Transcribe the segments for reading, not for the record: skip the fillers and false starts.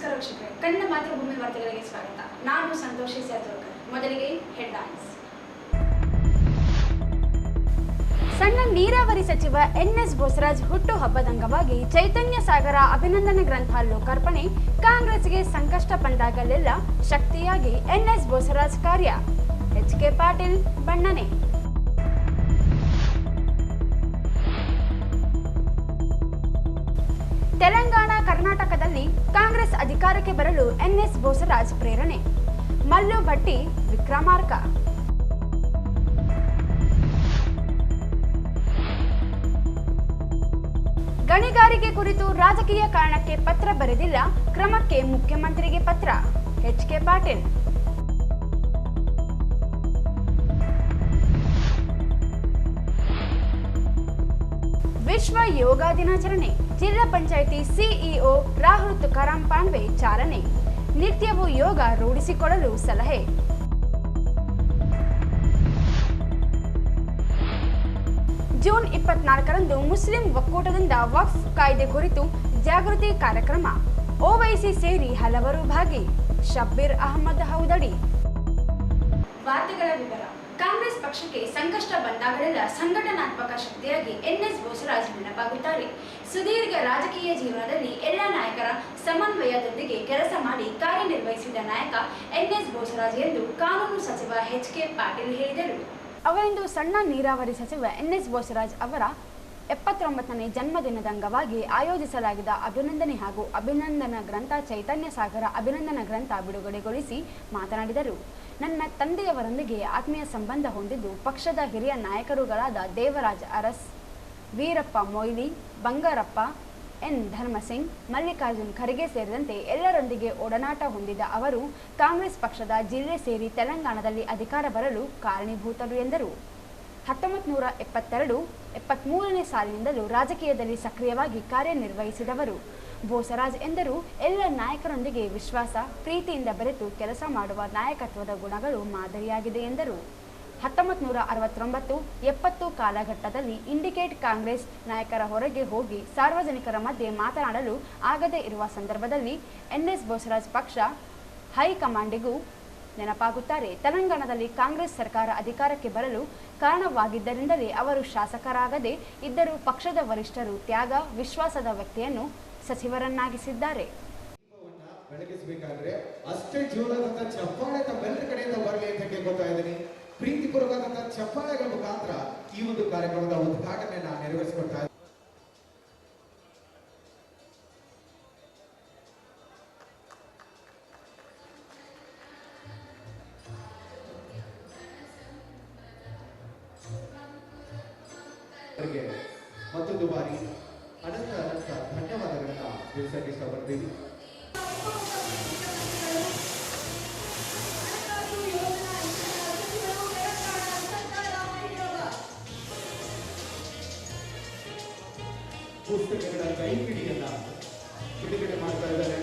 ನಮಸ್ಕಾರ ವೀಕ್ಷಕರೇ, ಕನ್ನಡ ಮಾತೃಭೂಮಿ ವಾರ್ತೆಗಳಿಗೆ ಸ್ವಾಗತ. ನಾನು ಸಂತೋಷಿ ಸ್ಯಾತೋರ್ಕರ್. ಮೊದಲಿಗೆ ಹೆಡ್ಲೈನ್ಸ್. ಸಣ್ಣ ನೀರಾವರಿ ಸಚಿವ ಎನ್ಎಸ್ ಬೋಸರಾಜ್ ಹುಟ್ಟುಹಬ್ಬದ ಅಂಗವಾಗಿ ಚೈತನ್ಯ ಸಾಗರ ಅಭಿನಂದನೆ ಗ್ರಂಥ ಲೋಕಾರ್ಪಣೆ. ಕಾಂಗ್ರೆಸ್ಗೆ ಸಂಕಷ್ಟ ಬಂದಾಗಲೆಲ್ಲ ಶಕ್ತಿಯಾಗಿ ಎನ್ಎಸ್ ಬೋಸರಾಜ್ ಕಾರ್ಯ. ಎಚ್.ಕೆ. ಪಾಟೀಲ್ ಬಣ್ಣನೆ. ತೆಲಂಗಾಣ ಕರ್ನಾಟಕದಲ್ಲಿ ಕಾಂಗ್ರೆಸ್ ಅಧಿಕಾರಕ್ಕೆ ಬರಲು ಎನ್ಎಸ್ ಬೋಸರಾಜ್ ಪ್ರೇರಣೆ. ಮಲ್ಲು ಭಟ್ಟಿ ವಿಕ್ರಮಾರ್ಕ. ಗಣಿಗಾರಿಕೆ ಕುರಿತು ರಾಜಕೀಯ ಕಾರಣಕ್ಕೆ ಪತ್ರ ಬರೆದಿಲ್ಲ, ಕ್ರಮಕ್ಕೆ ಮುಖ್ಯಮಂತ್ರಿಗೆ ಪತ್ರ. ಎಚ್.ಕೆ. ಪಾಟೀಲ್. ವಿಶ್ವ ಯೋಗ ದಿನಾಚರಣೆ. ಜಿಲ್ಲಾ ಪಂಚಾಯಿತಿ ಸಿಇಒ ರಾಹುಲ್ ತುಕಾರಾಂ ಪಾಂಡ್ವೆ ಚಾಲನೆ. ನಿತ್ಯವೂ ಯೋಗ ರೂಢಿಸಿಕೊಳ್ಳಲು ಸಲಹೆ. ಜೂನ್ 24ರಂದು ಮುಸ್ಲಿಂ ಒಕ್ಕೂಟದಿಂದ ವಕ್ಫ್ ಕಾಯ್ದೆ ಕುರಿತು ಜಾಗೃತಿ ಕಾರ್ಯಕ್ರಮ. ಓವೈಸಿ ಸೇರಿ ಹಲವರು ಭಾಗಿ. ಶಬ್ಬೀರ್ ಅಹಮದ್ ಹೌದಡಿ. ವಾರ್ತೆಗಳ ವಿವರ. ಕಾಂಗ್ರೆಸ್ ಪಕ್ಷಕ್ಕೆ ಸಂಕಷ್ಟ ಬಂದಾಗಲೆಲ್ಲ ಸಂಘಟನಾತ್ಮಕ ಶಕ್ತಿಯಾಗಿ ಎನ್ಎಸ್ ಬೋಸರಾಜ್ ನೆನಪಾಗುತ್ತಾರೆ. ಸುದೀರ್ಘ ರಾಜಕೀಯ ಜೀವನದಲ್ಲಿ ಎಲ್ಲ ನಾಯಕರ ಸಮನ್ವಯದೊಂದಿಗೆ ಕೆಲಸ ಮಾಡಿ ಕಾರ್ಯನಿರ್ವಹಿಸಿದ ನಾಯಕ ಎನ್ಎಸ್ ಬೋಸರಾಜ್ ಎಂದು ಕಾನೂನು ಸಚಿವ ಎಚ್.ಕೆ. ಪಾಟೀಲ್ ಹೇಳಿದರು. ಅವರಿಂದು ಸಣ್ಣ ನೀರಾವರಿ ಸಚಿವ ಎನ್ಎಸ್ ಬೋಸರಾಜ್ ಅವರ 79ನೇ ಜನ್ಮದಿನದ ಅಂಗವಾಗಿ ಆಯೋಜಿಸಲಾಗಿದ್ದ ಅಭಿನಂದನೆ ಹಾಗೂ ಅಭಿನಂದನಾ ಗ್ರಂಥ ಚೈತನ್ಯ ಸಾಗರ ಅಭಿನಂದನಾ ಗ್ರಂಥ ಬಿಡುಗಡೆಗೊಳಿಸಿ ಮಾತನಾಡಿದರು. ನನ್ನ ತಂದೆಯವರೊಂದಿಗೆ ಆತ್ಮೀಯ ಸಂಬಂಧ ಹೊಂದಿದ್ದು ಪಕ್ಷದ ಹಿರಿಯ ನಾಯಕರುಗಳಾದ ದೇವರಾಜ್ ಅರಸ್, ವೀರಪ್ಪ ಮೊಯ್ಲಿ, ಬಂಗಾರಪ್ಪ, ಎನ್ ಧರ್ಮಸಿಂಗ್, ಮಲ್ಲಿಕಾರ್ಜುನ್ ಖರ್ಗೆ ಸೇರಿದಂತೆ ಎಲ್ಲರೊಂದಿಗೆ ಒಡನಾಟ ಹೊಂದಿದ ಅವರು ಕಾಂಗ್ರೆಸ್ ಪಕ್ಷದ ಜಿಲ್ಲೆ ಸೇರಿ ತೆಲಂಗಾಣದಲ್ಲಿ ಅಧಿಕಾರ ಬರಲು ಕಾರಣೀಭೂತರು ಎಂದರು. 1972-73ನೇ ಸಾಲಿನಿಂದಲೂ ರಾಜಕೀಯದಲ್ಲಿ ಸಕ್ರಿಯವಾಗಿ ಕಾರ್ಯನಿರ್ವಹಿಸಿದವರು ಬೋಸರಾಜ್ ಎಂದರು. ಎಲ್ಲ ನಾಯಕರೊಂದಿಗೆ ವಿಶ್ವಾಸ, ಪ್ರೀತಿಯಿಂದ ಬೆರೆತು ಕೆಲಸ ಮಾಡುವ ನಾಯಕತ್ವದ ಗುಣಗಳು ಮಾದರಿಯಾಗಿದೆ ಎಂದರು. 1969-70 ಕಾಲಘಟ್ಟದಲ್ಲಿ ಇಂಡಿಕೇಟ್ ಕಾಂಗ್ರೆಸ್ ನಾಯಕರ ಹೊರಗೆ ಹೋಗಿ ಸಾರ್ವಜನಿಕರ ಮಧ್ಯೆ ಮಾತನಾಡಲು ಆಗದೇ ಇರುವ ಸಂದರ್ಭದಲ್ಲಿ ಎನ್ಎಸ್ ಬೋಸರಾಜ್ ಪಕ್ಷ ಹೈಕಮಾಂಡಿಗೂ ನೆನಪಾಗುತ್ತಾರೆ. ತೆಲಂಗಾಣದಲ್ಲಿ ಕಾಂಗ್ರೆಸ್ ಸರ್ಕಾರ ಅಧಿಕಾರಕ್ಕೆ ಬರಲು ಕಾರಣವಾಗಿದ್ದರಿಂದಲೇ ಅವರು ಶಾಸಕರಾಗದೇ ಇದ್ದರೂ ಪಕ್ಷದ ವರಿಷ್ಠರು ತ್ಯಾಗ, ವಿಶ್ವಾಸದ ವ್ಯಕ್ತಿಯನ್ನು ಸಚಿವರನ್ನಾಗಿಸಿದ್ದಾರೆ. ಬೆಳಗಿಸಬೇಕಾದ್ರೆ ಅಷ್ಟೇ ಜೋರಾದಂತ ಚಪ್ಪಾಳೆ ತಮ್ಮೆಲ್ಲರ ಕಡೆಯಿಂದ ಬರಲಿ ಅಂತ ಕೇಳ್ಕೊತಾ ಇದ್ದೀನಿ. ಪ್ರೀತಿಪೂರ್ವಕವಾದಂತಹ ಚಪ್ಪಾಳೆಗಳ ಮುಖಾಂತರ ಈ ಒಂದು ಕಾರ್ಯಕ್ರಮದ ಉದ್ಘಾಟನೆಯನ್ನ ನೆರವೇರಿಸಿಕೊಡ್ತಾ ಇದ್ದೀನಿ. ಮತ್ತೊಂದು ಬಾರಿ ಅನಂತ ಧನ್ಯವಾದಗಳನ್ನ ತಿಳಿಸಕ್ಕೆ ಇಷ್ಟಪಡ್ತೀವಿ. ಪುಸ್ತಕಗಳ ಕೈಪಿಡಿಯನ್ನ ಬಿಡುಗಡೆ ಮಾಡ್ತಾ ಇದ್ದಾರೆ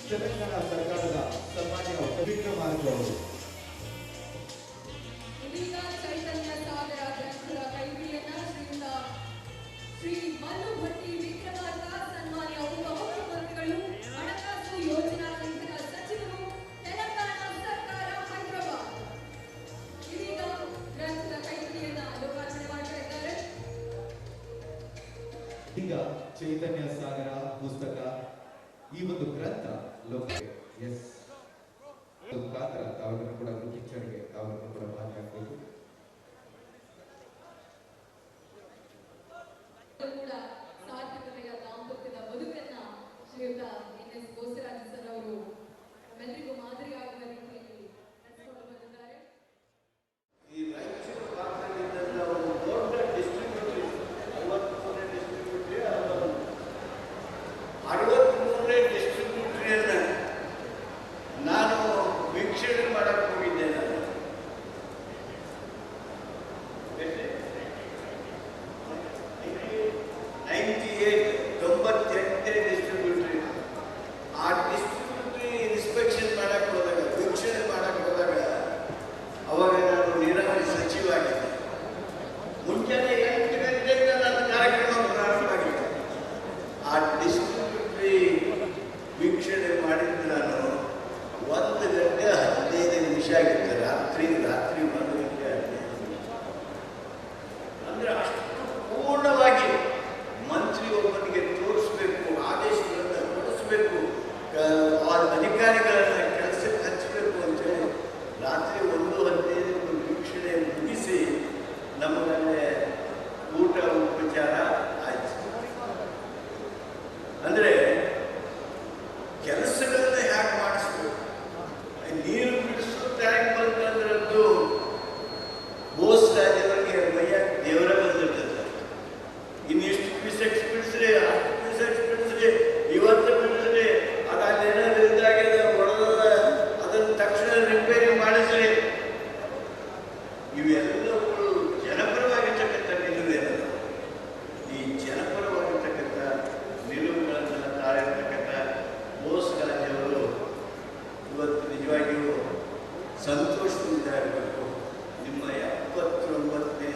ತೆಲಂಗಾಣ ಸರ್ಕಾರದ ಸನ್ಮಾನ್ಯ ವಿಕ್ರಮಾರ್ಕ ಅವರು. ಚೈತನ್ಯ ಸಾಗರ ಗ್ರಂಥದ ಕೈಪಿಡಿಯನ್ನ ಶ್ರೀ ಮಲ್ಲು ಭಟ್ಟಿ ವಿಕ್ರಮಾರ್ಕ ಸನ್ಮಾನ್ಯ ಉಪಮುಖ್ಯಮಂತ್ರಿಗಳು, ಹಣಕಾಸು ಯೋಜನಾ ಸಚಿವರು, ತೆಲಂಗಾಣ ಸರ್ಕಾರ, ಹೈದರಾಬಾದ್. ಇದೀಗ ಗ್ರಂಥದ ಕೈಪಿಡಿಯನ್ನ ಲೋಕಾರ್ಪಣೆ ಮಾಡ್ತಾ ಇದ್ದಾರೆ. ಈಗ ಚೈತನ್ಯ ಸಾಗರ ಪುಸ್ತಕ ಈ ಒಂದು ಗ್ರಂಥ ಮುಖಾಂತರ ತಾವೆಲ್ಲರೂ ಕೂಡ ಪಿಕ್ಚರ್ಗೆ ತಾವೆಲ್ಲರೂ ಕೂಡ ಭಾಗಿಯಾಗಬೇಕು. ಕೂಡ ಸಾರ್ಥಕತೆಯ ದಾಂಪತ್ಯದ ಬದುಕನ್ನ ಶ್ರೀಯುತ ಎನ್ಎಸ್ ಬೋಸರಾಜ್ ಸರ್ ಅವರು ನಮ್ಮೆಲ್ಲರಿಗೂ ಮಾದರಿಯಾಗುವ ರೀತಿಯಲ್ಲಿ ನಡೆಸಿಕೊಂಡು ಬಂದಿದ್ದಾರೆ. ಈ ರಾಯಚೂರು ಭಾಗದಲ್ಲಿದ್ದಂಥ ಒಂದು ದೊಡ್ಡ ಡಿಸ್ಟ್ರಿಬ್ಯೂಟರಿ 63ನೇ ಡಿಸ್ಟ್ರಿಬ್ಯೂಟರಿಯನ್ನು ನಾನು ವೀಕ್ಷಣೆ ಮಾಡಕ್ಕೆ ಹೋಗಿದ್ದೆ. ಹಚ್ಚಬೇಕು, ಅಧಿಕಾರಿಗಳನ್ನ ಕೆಲಸಕ್ಕೆ ಹಚ್ಚಬೇಕು ಅಂತೇಳಿ ರಾತ್ರಿ 1:15 ವೀಕ್ಷಣೆ ಮುಗಿಸಿ ನಮ್ಮಲ್ಲೇ ಊಟ ಉಪಚಾರ ಆಯ್ತು. ಅಂದರೆ ಕೆಲಸಗಳನ್ನ ಹ್ಯಾಕ್ ಮಾಡಿಸ್ಬೇಕು. ನೀರು ಬಿಡಿಸೋ ಟ್ಯಾಂಕ್ ಬಂತಂದ್ರದ್ದು ಬೋಸ್ ರಾಜ್ಯವರಿಗೆ ಮೈಯಾಗ ದೇವರ ಬಂದಿರ್ತದೆ. ಇನ್ನಿಷ್ಟು ಕ್ಯೂಸೆಕ್ಸ್ ಬಿಡಿಸ್ರಿ, ಅಷ್ಟು ಕ್ಯೂಸೆಕ್ಸ್ ಬಿಡಿಸ್ರಿ, ಇವತ್ತು ಬಿಡಿಸ್ರಿ, ಅದೇನಾದ್ರು ಇದ್ದಾಗಿದೆ ಹೊಡೆದ ಅದನ್ನು ತಕ್ಷಣ ರಿಪೇರಿ ಮಾಡಿಸ್ರಿ. ಇವೆಲ್ಲಗಳು ಜನಪರವಾಗಿರ್ತಕ್ಕಂಥ ನಿಲುವೇನಲ್ಲ. ಈ ಜನಪರವಾಗಿರ್ತಕ್ಕಂಥ ನಿಲುವುಗಳನ್ನು ತಾಳಿರ್ತಕ್ಕಂಥ ಬೋಸ್ ರಾಜ್ಯವರು ಇವತ್ತು ನಿಜವಾಗಿಯೂ ಸಂತೋಷದಿಂದ ಇರಬೇಕು. ನಿಮ್ಮ 79ನೇ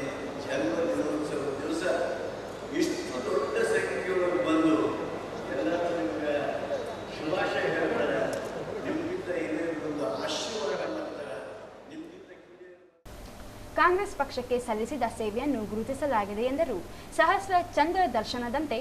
ಜನ್ಮ ದಿನೋತ್ಸವ ದಿವಸ ಇಷ್ಟು ದೊಡ್ಡ ಸಂಖ್ಯೆಯೊಳಗೆ ಬಂದು ಎಲ್ಲರೂ ನಿಮ್ಗೆ ಶುಭಾಶಯ ಹೇಳ್ತಾರೆ. ನಿಮ್ಗಿಂತ ಏನೇ ಒಂದು ಆಶೀರ್ವಾದ ಮಾಡ್ತಾರೆ. ನಿಮ್ಗಿಂತ ಕಾಂಗ್ರೆಸ್ ಪಕ್ಷಕ್ಕೆ ಸಲ್ಲಿಸಿದ ಸೇವೆಯನ್ನು ಗುರುತಿಸಲಾಗಿದೆ ಎಂದರು. ಸಹಸ್ರ ಚಂದ್ರ ದರ್ಶನದಂತೆ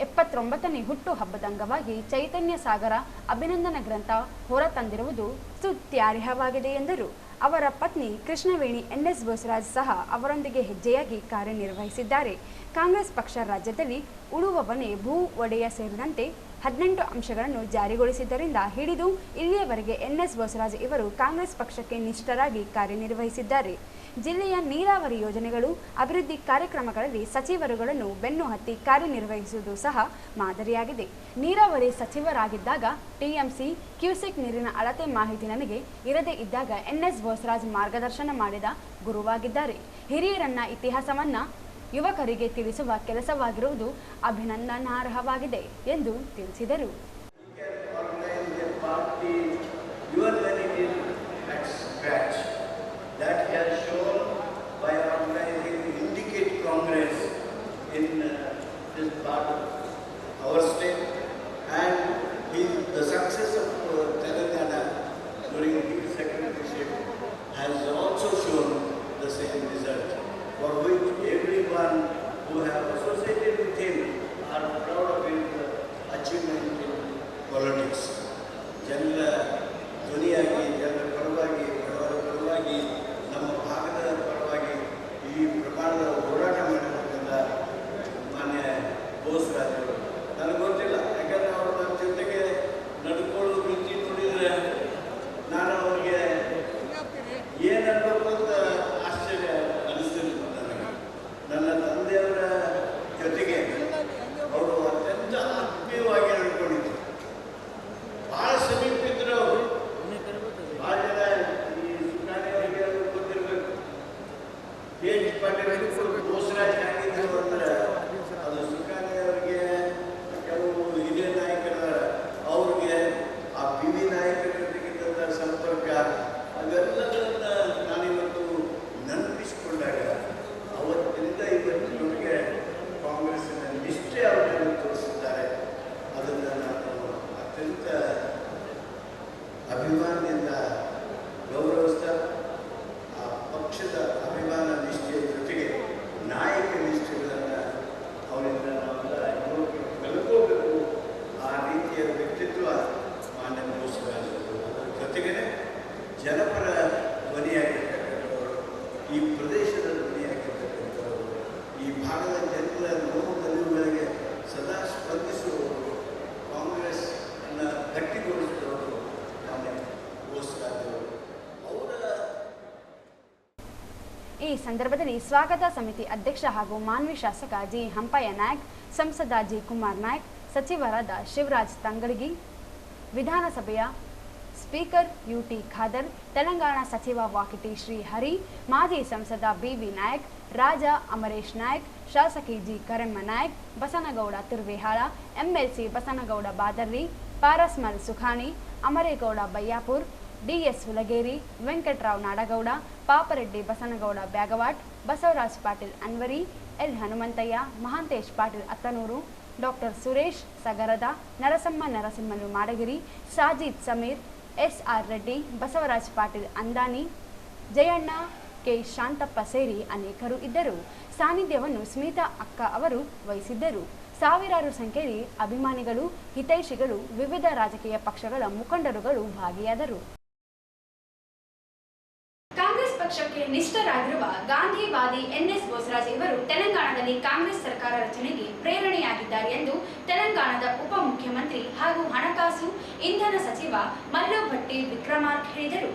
79ನೇ ಹುಟ್ಟು ಹಬ್ಬದ ಅಂಗವಾಗಿ ಚೈತನ್ಯ ಸಾಗರ ಅಭಿನಂದನಾ ಗ್ರಂಥ ಹೊರತಂದಿರುವುದು ಸ್ತುತ್ಯಾರ್ಹವಾಗಿದೆ ಎಂದರು. ಅವರ ಪತ್ನಿ ಕೃಷ್ಣವೇಣಿ NS ಬೋಸರಾಜ್ ಸಹ ಅವರೊಂದಿಗೆ ಹೆಜ್ಜೆಯಾಗಿ ಕಾರ್ಯನಿರ್ವಹಿಸಿದ್ದಾರೆ. ಕಾಂಗ್ರೆಸ್ ಪಕ್ಷ ರಾಜ್ಯದಲ್ಲಿ ಉಳುವವನೇ ಭೂ ಒಡೆಯ ಸೇರಿದಂತೆ 18 ಅಂಶಗಳನ್ನು ಜಾರಿಗೊಳಿಸಿದ್ದರಿಂದ ಹಿಡಿದು ಇಲ್ಲಿಯವರೆಗೆ NS ಬೋಸರಾಜ್ ಇವರು ಕಾಂಗ್ರೆಸ್ ಪಕ್ಷಕ್ಕೆ ನಿಷ್ಠರಾಗಿ ಕಾರ್ಯನಿರ್ವಹಿಸಿದ್ದಾರೆ. ಜಿಲ್ಲೆಯ ನೀರಾವರಿ ಯೋಜನೆಗಳು, ಅಭಿವೃದ್ಧಿ ಕಾರ್ಯಕ್ರಮಗಳಲ್ಲಿ ಸಚಿವರುಗಳನ್ನು ಬೆನ್ನು ಹತ್ತಿ ಕಾರ್ಯನಿರ್ವಹಿಸುವುದು ಸಹ ಮಾದರಿಯಾಗಿದೆ. ನೀರಾವರಿ ಸಚಿವರಾಗಿದ್ದಾಗ TMC ಕ್ಯೂಸೆಕ್ ನೀರಿನ ಅಳತೆ ಮಾಹಿತಿ ನನಗೆ ಇರದೇ ಇದ್ದಾಗ NS ಬೋಸರಾಜ್ ಮಾರ್ಗದರ್ಶನ ಮಾಡಿದ ಗುರುವಾಗಿದ್ದಾರೆ. ಹಿರಿಯರನ್ನ ಇತಿಹಾಸವನ್ನ ಯುವಕರಿಗೆ ತಿಳಿಸುವ ಕೆಲಸವಾಗಿರುವುದು ಅಭಿನಂದನಾರ್ಹವಾಗಿದೆ ಎಂದು ತಿಳಿಸಿದರು. That he has shown by organizing Indicate Congress in this part of our state, and the success of Telangana during his secretaryship has also shown the same result, for which everyone who have associated with him are proud of his achievement in politics. ಜನರ ಧ್ವನಿಯಾಗಿ, ಜನರ ಪರವಾಗಿ, ಬಡವರ ಪರವಾಗಿ, ನಮ್ಮ ಭಾಗದ ಪರವಾಗಿ ಈ ಪ್ರಮಾಣದ ಹೋರಾಟ ಮಾಡಿರ್ತಕ್ಕಂಥ ಮಾನ್ಯ ಬೋಸ್ ರಾಜರು ನನಗೆ ಗೊತ್ತಿಲ್ಲ. ಯಾಕಂದರೆ ಅವರು ನನ್ನ ಜೊತೆಗೆ ನಡ್ಕೊಳ್ಳೋ ರೀತಿ ನೋಡಿದರೆ ನಾನು ಅವ್ರಿಗೆ ಏನನ್ಬೇಕು ಅಂತ ಆಶ್ಚರ್ಯ ಅನಿಸ್ತಿರ್ಲಿಲ್ಲ ನನಗೆ. ನನ್ನ ತಂದೆಯವರ ಜೊತೆಗೆ ಅವರು ಅತ್ಯಂತ ಆತ್ಮೀಯವಾಗಿ ನಡ್ಕೊಂಡಿದ್ರು. ಭಾಳ ಸಮೀಪ ಇದ್ರು ಅವರು. ಭಾಳ ಜನ ಈ ಸುನಾನಿಯವರಿಗೆ ಗೊತ್ತಿರಬೇಕು. H. ಪಾಟೀಲ್ ಬೋಸರಾಜ್ ಆಗಿದ್ರು ಅಂದ್ರೆ ಅದು ಸುನಾನಿಯವರಿಗೆ ಕೆಲವು ಹಿರಿಯ ನಾಯಕರ ಅವ್ರಿಗೆ ಆ PV ನಾಯಕರ ಜೊತೆಗಿದ್ದಂಥ ಸಂಪರ್ಕ ಅವೆಲ್ಲದನ್ನ ನಾನಿವತ್ತು ನೆನಪಿಸಿಕೊಂಡಾಗ ಅವತ್ತಿನಿಂದ ಇವತ್ತಿನೊಳಗೆ ಕಾಂಗ್ರೆಸ್ಸಿನ ನಿಷ್ಠೆ ಅವರನ್ನು ತೋರಿಸಿದ್ದಾರೆ. ಅದನ್ನು ನಾನು ಅತ್ಯಂತ ಅಭಿಮಾನದಿಂದ ಗೌರವಿಸ್ತಾ ಆ ಪಕ್ಷದ ಅಭಿಮಾನ ನಿಷ್ಠೆಯ ಜೊತೆಗೆ ನಾಯಕ ನಿಷ್ಠೆಗಳನ್ನು ಅವರಿಂದ ನಾವೆಲ್ಲ ಯುವಕರು ಕಲ್ಕೋಬೇಕು. ಆ ರೀತಿಯ ವ್ಯಕ್ತಿತ್ವ ಮಾನ್ಯ ಬೋಸರಾಜ್ ಅದರ ಜೊತೆಗೇ ಜನಪರ ಧ್ವನಿಯಾಗಿರ್ತಕ್ಕಂಥವರು, ಈ ಪ್ರದೇಶದ ಧ್ವನಿಯಾಗಿರ್ತಕ್ಕಂಥವರು, ಈ ಭಾಗದ ಜನರ ನೋವು ನಿಲುವುಗಳಿಗೆ ಸದಾ ಸ್ಪಂದಿಸುವವರು, ಕಾಂಗ್ರೆಸ್ ಅನ್ನು ಗಟ್ಟಿಗೊಳಿಸಿದವರು ಮಾನ್ಯ ಬೋಸರಾಜ್ ಅವರು. ಈ ಸಂದರ್ಭದಲ್ಲಿ ಸ್ವಾಗತ ಸಮಿತಿ ಅಧ್ಯಕ್ಷ ಹಾಗೂ ಮಾನ್ವಿ ಶಾಸಕ ಜಿ ಹಂಪಯ್ಯ ನಾಯ್ಕ್, ಸಂಸದ ಜಿ ಕುಮಾರ್ ನಾಯ್ಕ್, ಸಚಿವರಾದ ಶಿವರಾಜ್ ತಂಗಡಗಿ, ವಿಧಾನಸಭೆಯ ಸ್ಪೀಕರ್ UT ಖಾದರ್, ತೆಲಂಗಾಣ ಸಚಿವ ವಾಕಿಟಿ ಶ್ರೀಹರಿ, ಮಾಜಿ ಸಂಸದ BV ನಾಯ್ಕ್, ರಾಜ ಅಮರೇಶ್ ನಾಯ್ಕ್, ಶಾಸಕಿ G Karemma Nayak, Basanagouda Turvihal, MLC Basanagouda Badarli, Parasmal Sukhani, Amaregouda Bayyapur, DS Hulageri, Venkatrao Nadagouda, Papareddy Basanagouda Byagwat, Basavaraj Patil Anwari, L Hanumanthaiah, Mahantesh Patil Attanur, doctor Suresh Sagarad, Narasimhalu Madagiri, Sajid Sameer, SR Reddy, Basavaraj Patil Andani, Jayanna, K Shantappa ಸೇರಿ ಅನೇಕರು ಇದ್ದರು. ಸಾನ್ನಿಧ್ಯವನ್ನು ಸ್ಮಿತಾ ಅಕ್ಕ ಅವರು ವಹಿಸಿದ್ದರು. ಸಾವಿರಾರು ಸಂಖ್ಯೆಯಲ್ಲಿ ಅಭಿಮಾನಿಗಳು, ಹಿತೈಷಿಗಳು, ವಿವಿಧ ರಾಜಕೀಯ ಪಕ್ಷಗಳ ಮುಖಂಡರುಗಳು ಭಾಗಿಯಾದರು. ಕಾಂಗ್ರೆಸ್ ಪಕ್ಷಕ್ಕೆ ನಿಷ್ಠರಾಗಿರುವ ಗಾಂಧಿವಾದಿ ಎನ್ಎಸ್ ಬೋಸರಾಜ್ ಇವರು ತೆಲಂಗಾಣದಲ್ಲಿ ಕಾಂಗ್ರೆಸ್ ಸರ್ಕಾರ ರಚನೆಗೆ ಪ್ರೇರಣೆಯಾಗಿದ್ದಾರೆ ಎಂದು ತೆಲಂಗಾಣದ ಉಪಮುಖ್ಯಮಂತ್ರಿ ಹಾಗೂ ಹಣಕಾಸು ಇಂಧನ ಸಚಿವ ಮಲ್ಲು ಭಟ್ಟಿ ವಿಕ್ರಮಾರ್ಕ ಹೇಳಿದರು.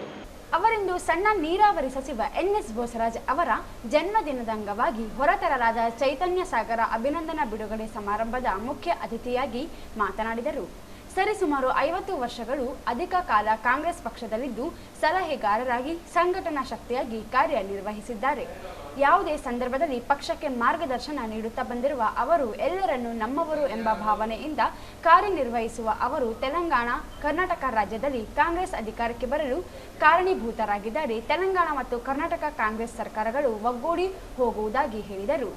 ಅವರಿಂದು ಸಣ್ಣ ನೀರಾವರಿ ಸಚಿವ ಎನ್ಎಸ್ ಬೋಸರಾಜ್ ಅವರ ಜನ್ಮದಿನದ ಅಂಗವಾಗಿ ಹೊರತರಲಾದ ಚೈತನ್ಯ ಸಾಗರ ಅಭಿನಂದನಾ ಬಿಡುಗಡೆ ಸಮಾರಂಭದ ಮುಖ್ಯ ಅತಿಥಿಯಾಗಿ ಮಾತನಾಡಿದರು. ಸರಿಸುಮಾರು 50 ವರ್ಷಗಳು ಅಧಿಕ ಕಾಲ ಕಾಂಗ್ರೆಸ್ ಪಕ್ಷದಲ್ಲಿದ್ದು ಸಲಹೆಗಾರರಾಗಿ ಸಂಘಟನಾ ಶಕ್ತಿಯಾಗಿ ಕಾರ್ಯನಿರ್ವಹಿಸಿದ್ದಾರೆ. ಯಾವುದೇ ಸಂದರ್ಭದಲ್ಲಿ ಪಕ್ಷಕ್ಕೆ ಮಾರ್ಗದರ್ಶನ ನೀಡುತ್ತಾ ಬಂದಿರುವ ಅವರು ಎಲ್ಲರನ್ನೂ ನಮ್ಮವರು ಎಂಬ ಭಾವನೆಯಿಂದ ಕಾರ್ಯನಿರ್ವಹಿಸುವ ಅವರು ತೆಲಂಗಾಣ, ಕರ್ನಾಟಕ ರಾಜ್ಯದಲ್ಲಿ ಕಾಂಗ್ರೆಸ್ ಅಧಿಕಾರಕ್ಕೆ ಬರಲು ಕಾರಣೀಭೂತರಾಗಿದ್ದಾರೆ. ತೆಲಂಗಾಣ ಮತ್ತು ಕರ್ನಾಟಕ ಕಾಂಗ್ರೆಸ್ ಸರ್ಕಾರಗಳು ಒಗ್ಗೂಡಿ ಹೋಗುವುದಾಗಿ ಹೇಳಿದರು.